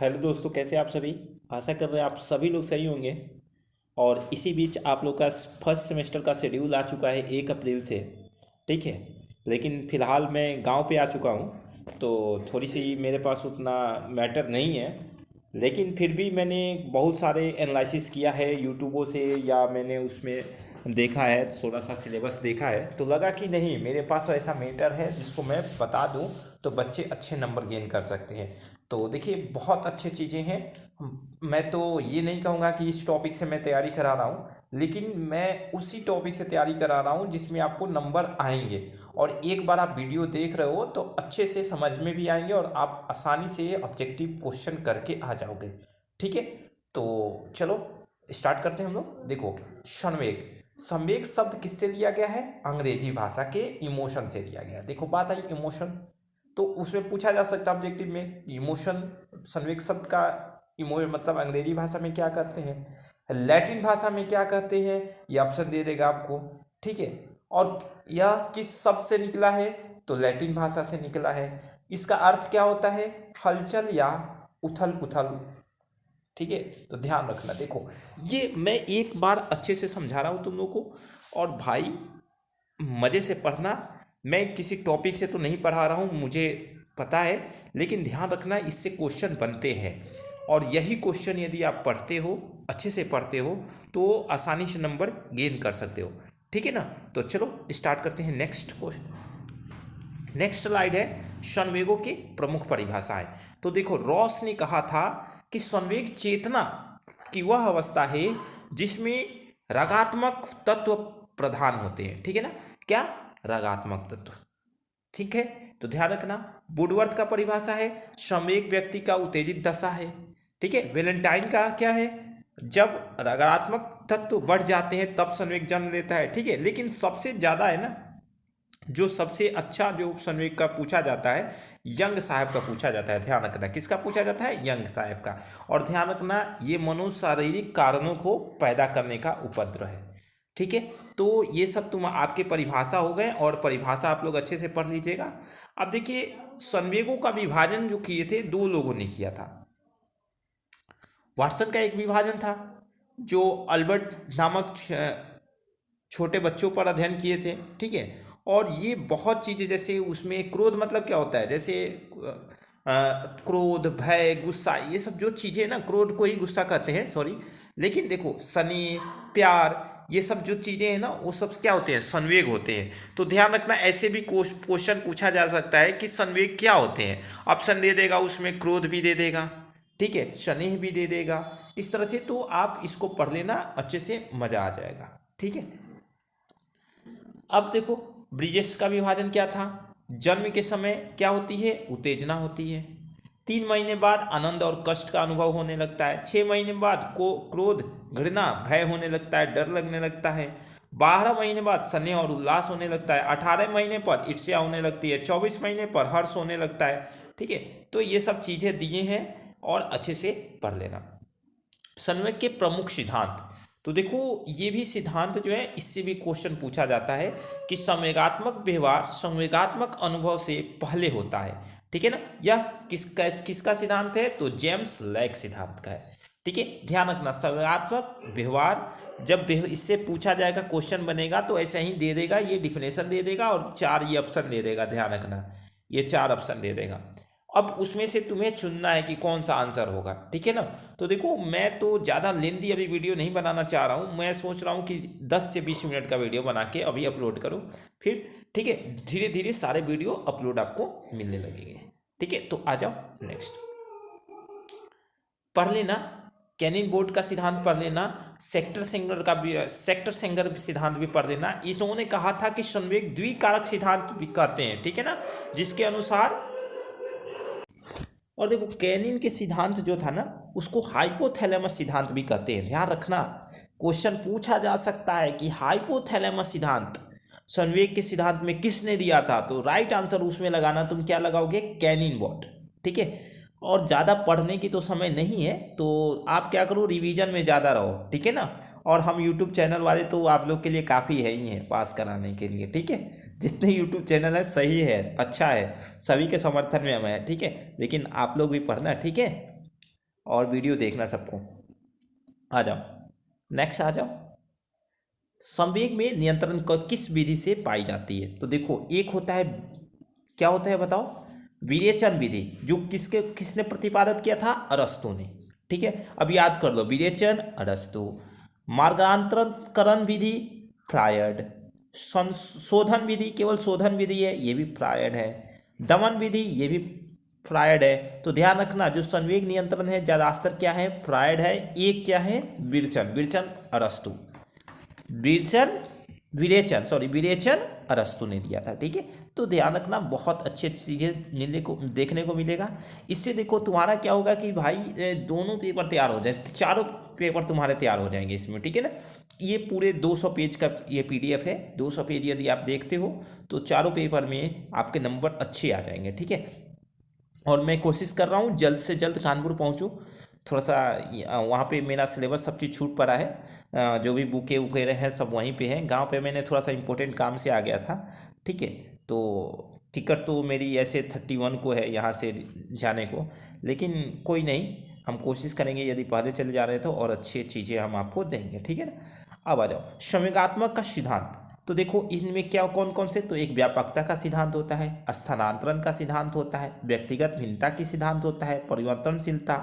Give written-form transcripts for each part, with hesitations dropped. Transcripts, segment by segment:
Hello दोस्तों, कैसे आप सभी। आशा कर रहे हैं आप सभी लोग सही होंगे। और इसी बीच आप लोग का फर्स्ट सेमेस्टर का शेड्यूल आ चुका है 1 अप्रैल से। ठीक है। लेकिन फ़िलहाल मैं गांव पे आ चुका हूँ, तो थोड़ी सी मेरे पास उतना मैटर नहीं है। लेकिन फिर भी मैंने बहुत सारे एनालिसिस किया है यूट्यूबों से, या मैंने उसमें देखा है, थोड़ा सा सिलेबस देखा है, तो लगा कि नहीं, मेरे पास ऐसा मेटर है जिसको मैं बता दूं तो बच्चे अच्छे नंबर गेन कर सकते हैं। तो देखिए, बहुत अच्छी चीज़ें हैं। मैं तो ये नहीं कहूँगा कि इस टॉपिक से मैं तैयारी करा रहा हूँ, लेकिन मैं उसी टॉपिक से तैयारी करा रहा हूँ जिसमें आपको नंबर आएंगे। और एक बार आप वीडियो देख रहे हो तो अच्छे से समझ में भी आएंगे और आप आसानी से ऑब्जेक्टिव क्वेश्चन करके आ जाओगे। ठीक है। तो चलो स्टार्ट करते हैं हम लोग। देखो, संवेग। संवेग शब्द किससे लिया गया है? अंग्रेजी भाषा के इमोशन से लिया गया है। देखो, बात आई इमोशन, तो उसमें पूछा जा सकता है ऑब्जेक्टिव में इमोशन, संवेग शब्द का इमो मतलब अंग्रेजी भाषा में क्या कहते हैं, लैटिन भाषा में क्या कहते हैं, ये ऑप्शन दे देगा आपको। ठीक है। और यह किस शब्द से निकला है? तो लैटिन भाषा से निकला है। इसका अर्थ क्या होता है? हलचल या उथल पुथल। ठीक है। तो ध्यान रखना। देखो, ये मैं एक बार अच्छे से समझा रहा हूँ तुम लोग को। और भाई, मज़े से पढ़ना। मैं किसी टॉपिक से तो नहीं पढ़ा रहा हूँ, मुझे पता है, लेकिन ध्यान रखना, इससे क्वेश्चन बनते हैं। और यही क्वेश्चन यदि आप पढ़ते हो, अच्छे से पढ़ते हो, तो आसानी से नंबर गेन कर सकते हो। ठीक है ना। तो चलो स्टार्ट करते हैं नेक्स्ट क्वेश्चन। नेक्स्ट स्लाइड है संवेगों की प्रमुख परिभाषाएं। तो देखो, रॉस ने कहा था कि संवेग चेतना की वह अवस्था है जिसमें रागात्मक तत्व प्रधान होते हैं। ठीक है ना। क्या? रागात्मक तत्व। ठीक है। तो ध्यान रखना, वुडवर्थ का परिभाषा है संवेग व्यक्ति का उत्तेजित दशा है। ठीक है। वेलेंटाइन का क्या है? जब रागात्मक तत्व बढ़ जाते हैं तब संवेग जन्म लेता है। ठीक है। लेकिन सबसे ज्यादा है ना, जो सबसे अच्छा जो संवेग का पूछा जाता है, यंग साहब का पूछा जाता है। ध्यान रखना, किसका पूछा जाता है? यंग साहब का। और ध्यान रखना, ये मनोशारीरिक कारणों को पैदा करने का उपद्रव है। ठीक है। तो ये सब तुम आपके परिभाषा हो गए, और परिभाषा आप लोग अच्छे से पढ़ लीजिएगा। अब देखिए, संवेगों का विभाजन जो किए थे, 2 लोगों ने किया था। वाटसन का एक विभाजन था, जो अल्बर्ट नामक छोटे बच्चों पर अध्ययन किए थे। ठीक है। और ये बहुत चीज़ें, जैसे उसमें क्रोध मतलब क्या होता है, जैसे क्रोध, भय, गुस्सा, ये सब जो चीज़ें ना, क्रोध को ही गुस्सा कहते हैं, सॉरी। लेकिन देखो, स्नेह, प्यार, ये सब जो चीज़ें हैं ना, वो सब क्या होते हैं? संवेग होते हैं। तो ध्यान रखना, ऐसे भी क्वेश्चन पूछा जा सकता है कि संवेग क्या होते हैं। ऑप्शन दे देगा, उसमें क्रोध भी दे देगा, ठीक है, स्नेह भी दे देगा। इस तरह से तो आप इसको पढ़ लेना, अच्छे से मज़ा आ जाएगा। ठीक है। अब देखो, ब्रिजेश का विभाजन क्या था? जन्म के समय क्या होती है? उत्तेजना होती है। 3 महीने बाद आनंद और कष्ट का अनुभव होने लगता है। 6 महीने बाद को क्रोध, घृणा, भय होने लगता है, डर लगने लगता है। 12 महीने बाद स्नेह और उल्लास होने लगता है। 18 महीने पर ईर्ष्या होने लगती है। 24 महीने पर हर्ष होने लगता है। ठीक है। तो ये सब चीज़ें दिए हैं, और अच्छे से पढ़ लेना। संवेग के प्रमुख सिद्धांत। तो देखो, ये भी सिद्धांत जो है, इससे भी क्वेश्चन पूछा जाता है कि संवेगात्मक व्यवहार संवेगात्मक अनुभव से पहले होता है। ठीक है ना। यह किसका किसका सिद्धांत है? तो जेम्स लैक सिद्धांत का है। ठीक है। ध्यान रखना, संवेगात्मक व्यवहार जब इससे पूछा जाएगा, क्वेश्चन बनेगा, तो ऐसे ही दे देगा, ये डिफिनेशन दे देगा और 4 ये ऑप्शन दे देगा। ध्यान रखना, ये 4 ऑप्शन दे देगा। अब उसमें से तुम्हें चुनना है कि कौन सा आंसर होगा। ठीक है ना। तो देखो, मैं तो ज़्यादा लेंदी अभी वीडियो नहीं बनाना चाह रहा हूँ। मैं सोच रहा हूँ कि 10 से 20 मिनट का वीडियो बना के अभी अपलोड करूँ, फिर ठीक है, धीरे धीरे सारे वीडियो अपलोड आपको मिलने लगेंगे। ठीक है। तो आ जाओ नेक्स्ट, पढ़ लेना। कैनिन बोर्ड का सिद्धांत पढ़ लेना। सेक्टर सेंगर सिद्धांत भी पढ़ लेना। इन्होंने कहा था कि संवेग द्विकारक सिद्धांत भी कहते हैं। ठीक है ना, जिसके अनुसार, और देखो, कैनिन के सिद्धांत जो था ना, उसको हाइपोथैलेमस सिद्धांत भी कहते हैं। ध्यान रखना, क्वेश्चन पूछा जा सकता है कि हाइपोथैलेमस सिद्धांत संवेग के सिद्धांत में किसने दिया था? तो राइट आंसर उसमें लगाना, तुम क्या लगाओगे? कैनिन बॉट। ठीक है। और ज़्यादा पढ़ने की तो समय नहीं है, तो आप क्या करो, रिवीजन में ज़्यादा रहो। ठीक है ना। और हम यूट्यूब चैनल वाले तो आप लोग के लिए काफ़ी है ही हैं पास कराने के लिए। ठीक है। जितने यूट्यूब चैनल है सही है, अच्छा है, सभी के समर्थन में हम हैं। ठीक है। लेकिन आप लोग भी पढ़ना। ठीक है। और वीडियो देखना सबको। आ जाओ, नेक्स्ट आ जाओ। संवेग में नियंत्रण किस विधि से पाई जाती है? तो देखो, एक होता है, क्या होता है बताओ, विरेचन विधि, जो किसने प्रतिपादित किया था? अरस्तु ने। ठीक है, अब याद कर लो, विरेचन अरस्तु, मार्गांतरणकरण विधि फ्रायड, संशोधन विधि केवल शोधन विधि है, ये भी फ्रायड है, दमन विधि ये भी फ्रायड है। तो ध्यान रखना, जो संवेग नियंत्रण है ज्यादातर क्या है? फ्रायड है। एक क्या है? विरेचन, विरेचन अरस्तु, विरेचन विरेचन सॉरी विरेचन अरस्तु ने दिया था। ठीक है, तो ध्यान रखना, बहुत अच्छी अच्छी चीज़ें मिलने को देखने को मिलेगा। इससे देखो तुम्हारा क्या होगा कि भाई दोनों पेपर तैयार हो जाए, चारों पेपर तुम्हारे तैयार हो जाएंगे इसमें। ठीक है ना, ये पूरे 200 पेज का ये पीडीएफ है। 200 पेज यदि आप देखते हो तो चारों पेपर में आपके नंबर अच्छे आ जाएंगे। ठीक है, और मैं कोशिश कर रहा हूँ जल्द से जल्द कानपुर पहुँचूँ। थोड़ा सा वहाँ पे मेरा सिलेबस सब चीज़ छूट पड़ा है, जो भी बुके उके रहे हैं सब वहीं पे हैं। गांव पे मैंने थोड़ा सा इम्पोर्टेंट काम से आ गया था। ठीक है, तो टिकट तो मेरी ऐसे 31 को है यहाँ से जाने को, लेकिन कोई नहीं, हम कोशिश करेंगे यदि पहले चले जा रहे हैं तो और अच्छी चीज़ें हम आपको देंगे। ठीक है ना, अब आ जाओ संवेगात्मक का सिद्धांत। तो देखो इनमें क्या कौन कौन से, तो एक व्यापकता का सिद्धांत होता है, स्थानांतरण का सिद्धांत होता है, व्यक्तिगत भिन्नता की सिद्धांत होता है, परिवर्तनशीलता,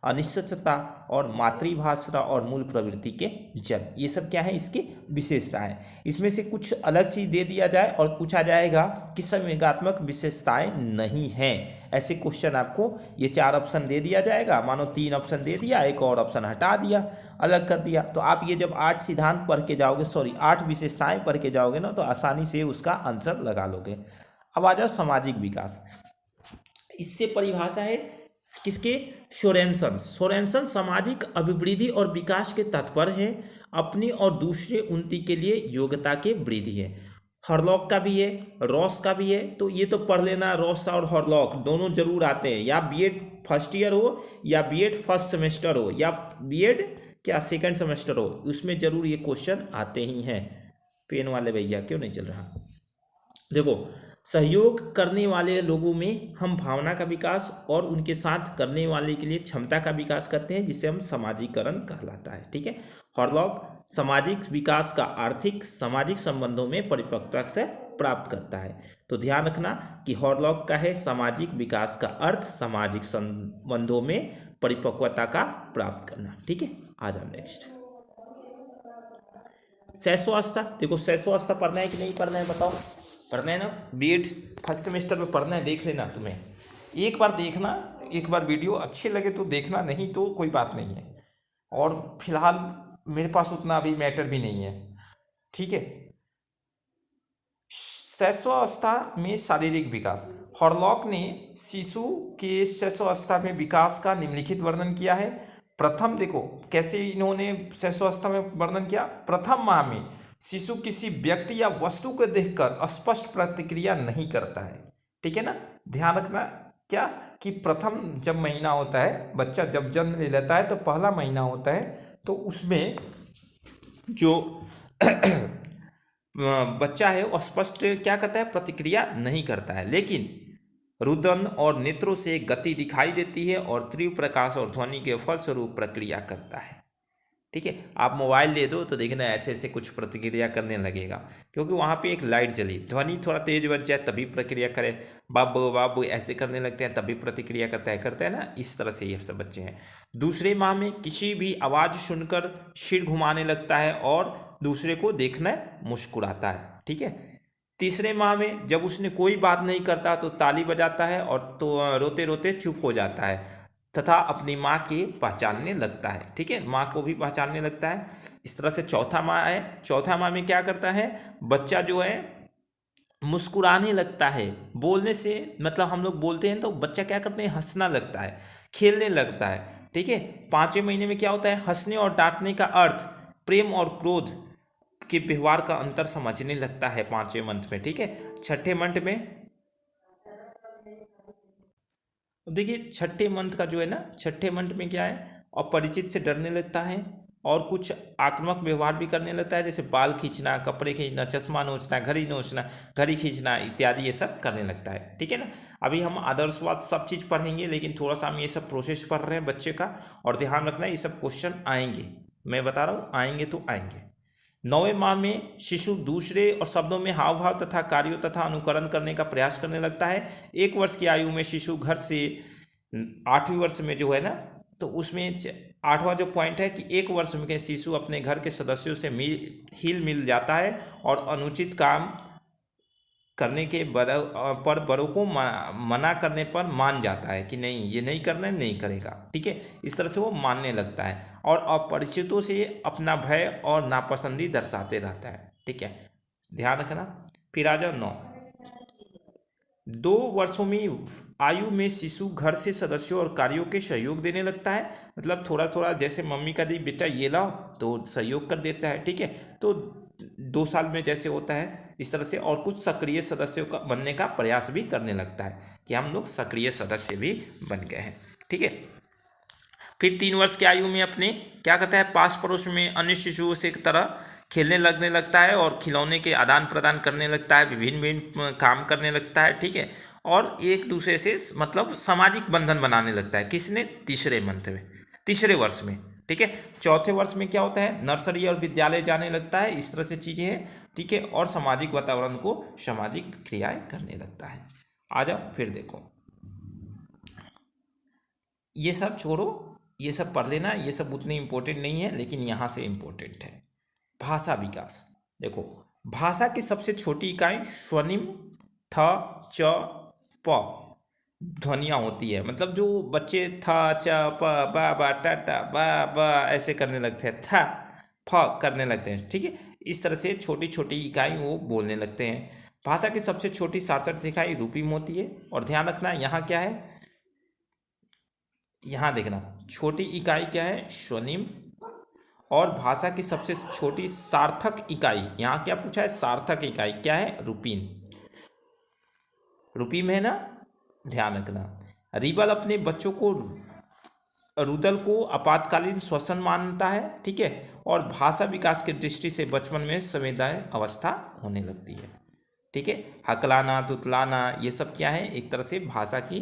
अनिश्चितता और मातृभाषा और मूल प्रवृत्ति के जन्म, ये सब क्या है इसकी विशेषता है। इसमें से कुछ अलग चीज दे दिया जाए और पूछा जाएगा कि संवेगात्मक विशेषताएं नहीं हैं, ऐसे क्वेश्चन आपको ये 4 ऑप्शन दे दिया जाएगा। मानो 3 ऑप्शन दे दिया, एक और ऑप्शन हटा दिया, अलग कर दिया, तो आप ये जब 8 सिद्धांत पढ़ के जाओगे, सॉरी 8 विशेषताएं पढ़ के जाओगे ना, तो आसानी से उसका आंसर लगा लोगे। अब आ जाओ सामाजिक विकास। इससे परिभाषा है किसके? सोरेनसन। सोरेनसन सामाजिक अभिवृद्धि और विकास के तात्पर्य है अपनी और दूसरे उन्नति के लिए योग्यता के वृद्धि है। हॉरलॉक का भी है, रॉस का भी है, तो ये तो पढ़ लेना, रॉस और हॉरलॉक दोनों जरूर आते हैं, या बीएड फर्स्ट ईयर हो या बीएड फर्स्ट सेमेस्टर हो या बीएड क्या सेकंड सेमेस्टर हो, उसमें जरूर ये क्वेश्चन आते ही हैं। पेन वाले भैया क्यों नहीं चल रहा? देखो, सहयोग करने वाले लोगों में हम भावना का विकास और उनके साथ करने वाले के लिए क्षमता का विकास करते हैं, जिसे हम समाजीकरण कहलाता है। ठीक है, हॉरलॉक सामाजिक विकास का आर्थिक सामाजिक संबंधों में परिपक्वता से प्राप्त करता है। तो ध्यान रखना कि हॉरलॉक का है सामाजिक विकास का अर्थ सामाजिक संबंधों में परिपक्वता का प्राप्त करना। ठीक है, आ जाओ नेक्स्ट। शैशवावस्था। देखो शैशवावस्था पढ़ना है कि नहीं पढ़ना है बताओ? पढ़ना है ना, बीएड फर्स्ट सेमेस्टर में पढ़ना है, देख लेना तुम्हें, एक बार देखना, एक बार वीडियो अच्छे लगे तो देखना, नहीं तो कोई बात नहीं है। और फिलहाल मेरे पास उतना अभी मैटर भी नहीं है। ठीक है, शैशवावस्था में शारीरिक विकास। हॉरलॉक ने शिशु के शैशवावस्था में विकास का निम्नलिखित वर्णन किया है। प्रथम, देखो कैसे इन्होंने शैशवावस्था में वर्णन किया। प्रथम माह में शिशु किसी व्यक्ति या वस्तु को देखकर स्पष्ट प्रतिक्रिया नहीं करता है। ठीक है ना, ध्यान रखना क्या कि प्रथम जब महीना होता है, बच्चा जब जन्म ले लेता है तो पहला महीना होता है, तो उसमें जो बच्चा है वो स्पष्ट क्या करता है? प्रतिक्रिया नहीं करता है, लेकिन रुदन और नेत्रों से गति दिखाई देती है और तीव्र प्रकाश और ध्वनि के फलस्वरूप प्रक्रिया करता है। ठीक है, आप मोबाइल ले दो तो देखना ऐसे ऐसे कुछ प्रतिक्रिया करने लगेगा, क्योंकि वहाँ पे एक लाइट जली, ध्वनि थोड़ा तेज बज जाए तभी प्रक्रिया करे, बाबू बाबू ऐसे करने लगते हैं तभी प्रतिक्रिया करता है ना, इस तरह से ये सब बच्चे हैं। दूसरे माह में किसी भी आवाज़ सुनकर सिर घुमाने लगता है और दूसरे को देखना मुस्कुराता है। ठीक है, तीसरे माह में जब उसने कोई बात नहीं करता तो ताली बजाता है और तो रोते रोते चुप हो जाता है तथा अपनी माँ के पहचानने लगता है। ठीक है, माँ को भी पहचानने लगता है। इस तरह से चौथा माह है। चौथा माह में क्या करता है? बच्चा जो है मुस्कुराने लगता है, बोलने से मतलब हम लोग बोलते हैं तो बच्चा क्या करते हैं? हंसना लगता है, खेलने लगता है। ठीक है, 5वें महीने में क्या होता है? हंसने और डांटने का अर्थ, प्रेम और क्रोध के व्यवहार का अंतर समझने लगता है 5वें मंथ में। ठीक है, 6ठे मंथ में देखिए, 6ठे मंथ का जो है ना, 6ठे मंथ में क्या है? अपरिचित से डरने लगता है, और कुछ आक्रामक व्यवहार भी करने लगता है, जैसे बाल खींचना, कपड़े खींचना, चश्मा नोचना, घड़ी नोचना, घड़ी खींचना इत्यादि ये सब करने लगता है। ठीक है ना। अभी हम आदर्शवाद सब चीज़ पढ़ेंगे, लेकिन थोड़ा सा हम ये सब प्रोसेस पढ़ रहे हैं बच्चे का, और ध्यान रखना ये सब क्वेश्चन आएंगे, मैं बता रहा हूँ आएंगे तो आएंगे। 9वें माह में शिशु दूसरे और शब्दों में हाव भाव तथा कार्यों तथा अनुकरण करने का प्रयास करने लगता है। 1 वर्ष की आयु में शिशु घर से 8वीं वर्ष में जो है ना, तो उसमें 8वां जो पॉइंट है कि 1 वर्ष में शिशु अपने घर के सदस्यों से हिल मिल जाता है और अनुचित काम करने के पर बड़ों को मना करने पर मान जाता है कि नहीं ये नहीं करना है, नहीं करेगा। ठीक है, इस तरह से वो मानने लगता है और अपरिचितों से अपना भय और नापसंदी दर्शाते रहता है। ठीक है, ध्यान रखना। फिर आ जाओ 9। 2 वर्षों में आयु में शिशु घर से सदस्यों और कार्यों के सहयोग देने लगता है, मतलब थोड़ा थोड़ा जैसे मम्मी का दी बेटा ये लाओ तो सहयोग कर देता है। ठीक है, तो 2 साल में जैसे होता है इस तरह से, और कुछ सक्रिय सदस्यों का बनने का प्रयास भी करने लगता है कि हम लोग सक्रिय सदस्य भी बन गए हैं। ठीक है, फिर 3 वर्ष की आयु में अपने क्या कहता है पास पड़ोस में अन्य शिशुओं से एक तरह खेलने लगने लगता है और खिलौने के आदान प्रदान करने लगता है, विभिन्न विभिन्न काम करने लगता है। ठीक है, और एक दूसरे से मतलब सामाजिक बंधन बनाने लगता है। किसने? तीसरे वर्ष में। ठीक है, चौथे वर्ष में क्या होता है नर्सरी और विद्यालय जाने लगता है, इस तरह से चीज़ें हैं। ठीक है, और सामाजिक वातावरण को सामाजिक क्रियाएं करने लगता है। आ जाओ फिर देखो, ये सब छोड़ो, ये सब पढ़ लेना, ये सब उतने इम्पोर्टेंट नहीं है, लेकिन यहाँ से इम्पोर्टेंट है। भाषा विकास देखो, भाषा की सबसे छोटी इकाई स्वनिम थ च प ध्वनियाँ होती है, मतलब जो बच्चे था च प बा बा टा टा बा बा ऐसे करने लगते हैं, था फ करने लगते हैं। ठीक है, इस तरह से छोटी छोटी इकाई वो बोलने लगते हैं। भाषा की सबसे छोटी सार्थक इकाई रूपी होती है, और ध्यान रखना यहाँ क्या है, यहाँ देखना छोटी इकाई क्या है स्वनिम, और भाषा की सबसे छोटी सार्थक इकाई यहाँ क्या पूछा है सार्थक इकाई क्या है रूपीन, रूपी में है ना, ध्यान रखना। रिबल अपने बच्चों को रुदल को आपातकालीन श्वसन मानता है। ठीक है, और भाषा विकास की दृष्टि से बचपन में संवेदन अवस्था होने लगती है। ठीक है, हकलाना तुतलाना ये सब क्या है एक तरह से भाषा की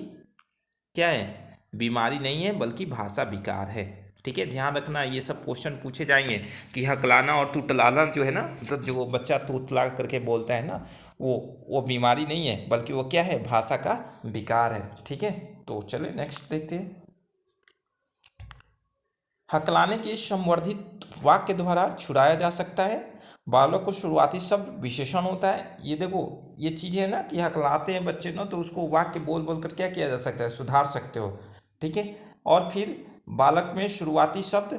क्या है बीमारी नहीं है, बल्कि भाषा विकार है। ठीक है, ध्यान रखना, ये सब क्वेश्चन पूछे जाएंगे कि हकलाना और तुतलाना जो है ना, मतलब जो बच्चा तुतला करके बोलता है ना, वो बीमारी नहीं है, बल्कि वो क्या है भाषा का विकार है। ठीक है, तो चले नेक्स्ट देखते हैं। हकलाने के संवर्धित वाक्य द्वारा छुड़ाया जा सकता है। बालक को शुरुआती शब्द विशेषण होता है। ये देखो ये चीज़ है ना कि हकलाते हैं बच्चे ना, तो उसको वाक्य बोल बोल कर क्या किया जा सकता है सुधार सकते हो। ठीक है, और फिर बालक में शुरुआती शब्द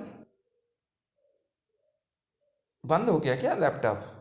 बंद हो गया क्या लैपटॉप?